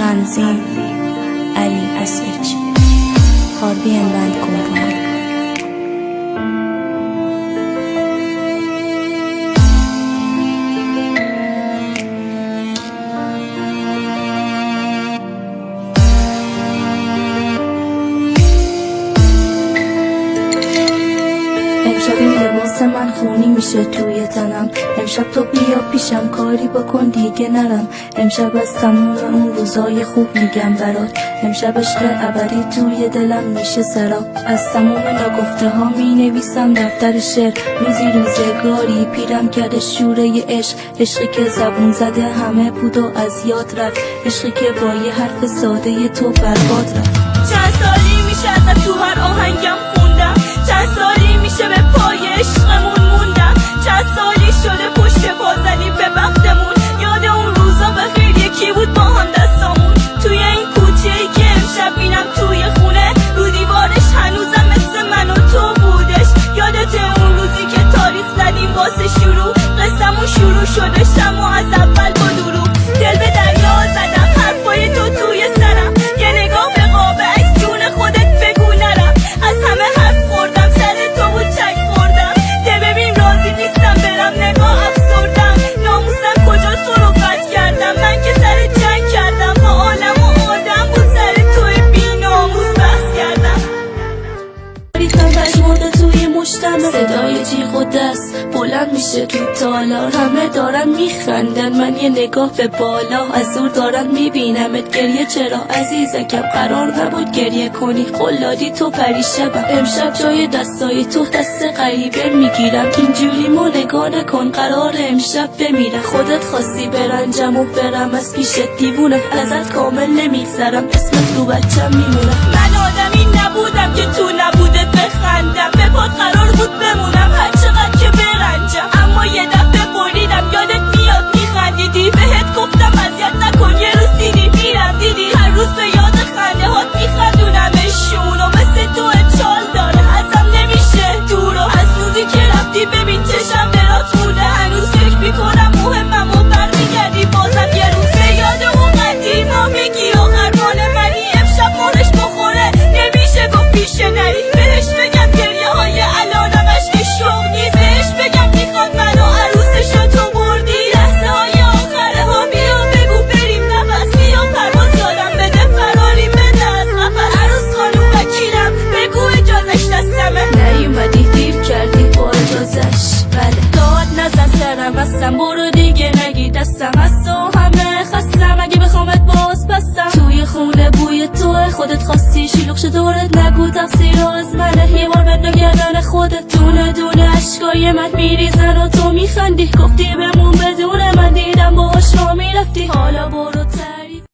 تنظیم علی اسیرچی هاروی بند کمپانی. امشب این لباس من خونی میشه توی تنم، امشب تو بیا پیشم کاری بکن دیگه نرم، امشب از تموم اون روزای خوب میگم برات، امشب عشق ابدی توی دلم میشه سراب، از تموم نگفته ها می نویسم دفتر شعر، روزی روزگاری پیرم کرده شوره عشق، عشقی که زبون زده همه بود و از یاد رفت، عشقی که با یه حرف ساده تو برباد رفت. چند سالی میشه ازت تو هر آهنگم خوندم، چند سالی میشه به پای عشقمون موندم، چند سالی شده پشت پا زدیم به بختمون، یاد اون روزا بخیر یکی بود با هم دستامون، توی این کوچه‌ای که امشب بینم توی خونه، رو دیوارش هنوزم مثل من و تو بودش، یادت اون روزی که تاریخ زدیم واسه شروع، قصه‌مون شروع شده شما از اول با دروغ، دل به دریا زدم حرفای تو توی سرم، یه نگاه به قاب عکس جون خودت بگو نرم، از همه حرف خوردم سر تو بود چک خوردم، ده ببین راضی نیستم برم نگاه افسردم، ناموسم کجا تو رو قطع کردم، من که سر جنگ کردم با عالم و آدم بود سر توی بی ناموس بحث کردم، ریختم پشمارده توی مشتم، صدای جیغ و دست بلند میشه تو تالار، همه دارن میخندن من یه نگاه به بالا، از دور دارن میبینمت گریه چرا عزیزکم، قرار نبود گریه کنی قلادی تو پریشبم، امشب جای دستای تو دست غریبه میگیرم، اینجوری مو نگاه نکن قرار امشب بمیرم، خودت خواستی برنجم و برم از پیشت دیوونه، ازت کامل نمیگذرم اسمت رو بچم میمونه، من آدمی نبودم که تو نبودت بخندم، به پات قرار بود بمونم هر چقدر که برنجم، اما یه دفعه بریدم یادت میاد میخندیدی، بهت گفتم اذیت نکن یه روز دیدی میرم دیدی، هر روز به یاد خنده هات میخندونمشون و مثل تو چال داره ازم نمیشه دور، و از روزی که رفتی ببین چشم برات مونده، هنوز فکر میکنم مهمم و برمیگردی بازم یه روز به یاد اون قدیما میگی و قربان منی، امشب مرش بخوره نمیشه گفت پیشه نری، بهش بگم گریه های الانم عشق شوق نیست، بهش بگم میخواد منو عروسشو تو بردی، لحظه های آخره ها بیا بگو بریم نفس، بیا پرواز دادم بده فراری بده از قفس، عروس خانوم وکیلم بگو اجازش دستمه، نیومدی دیر کردی با اجازش، بله داد نزن سرم هستم برو دیگه نگی دستم هست و همه خستم، اگه بخوامت باز بستم، توی خونه بوی توه خودت خواستی شلوغ شه دورت، نگو تقصیر از منه یه بار بندو گردن خودت، دونه دونه عشقای من میریزن و تو میخندی، گفتی بمون